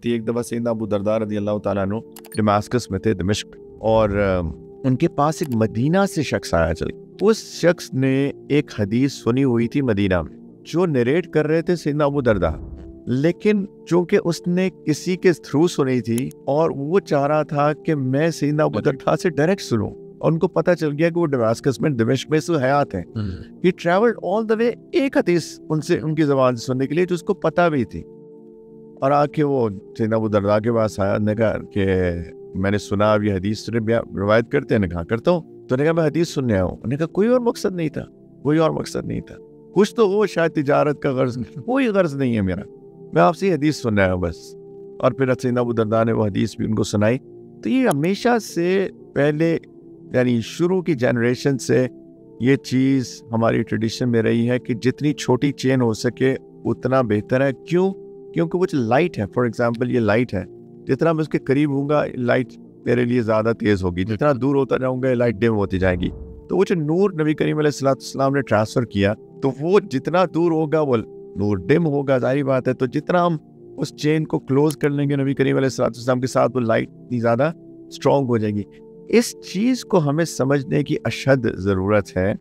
थी। एक दफ़ा सैयदना अबू दरदा रज़ियल्लाहु ताला अन्हु दमास्कस में थे, दमिश्क, और उनके पास एक मदीना से शख्स आया चल। उस शख्स ने एक हदीस सुनी हुई थी मदीना में, जो नरेट कर रहे थे सैयदना अबू दरदा, लेकिन चूंकि उसने किसी के थ्रू सुनी थी और वो चाह रहा था कि मैं सैयदना अबू दरदा से डायरेक्ट सुनूं, और उनको पता चल गया कि वो दमास्कस में, दमिश्क में से हयात हैं। ही ट्रैवल्ड ऑल द वे एक हदीस उनसे, उनकी ज़बान से सुनने के लिए, जो उसको पता भी थी। और आके वो सैयदना अबू दरदा के पास आया, ने कहा कि मैंने सुना अब ये हदीस रवायत करते हैं। ने कहा करता हूँ। तो ने कहा मैं हदीस सुनने आया हूँ। उन्होंने कहा कोई और मकसद नहीं था, कोई और मकसद नहीं था, कुछ तो हो शायद तिजारत का गर्ज, कोई गर्ज नहीं है मेरा, मैं आपसे हदीस सुनने आया हूँ बस। और फिर सैयदना अबू दरदा ने वो हदीस भी उनको सुनाई। तो ये हमेशा से पहले, यानी शुरू की जनरेशन से ये चीज़ हमारी ट्रेडिशन में रही है कि जितनी छोटी चेन हो सके उतना बेहतर है। क्यों? क्योंकि वो जो लाइट है, फॉर एग्जांपल ये लाइट है, जितना मैं उसके करीब हूँगा लाइट मेरे लिए ज़्यादा तेज़ होगी, जितना दूर होता जाऊँगा लाइट डिम होती जाएगी। तो वो जो नूर नबी करीम अलैहिस्सलाम ने ट्रांसफ़र किया, तो वो जितना दूर होगा वो नूर डिम होगा, जाहिर बात है। तो जितना हम उस चेन को क्लोज कर लेंगे नबी करीम अलैहिस्सलाम के साथ, वो लाइट इतनी ज़्यादा स्ट्रॉन्ग हो जाएगी। इस चीज़ को हमें समझने की अशद ज़रूरत है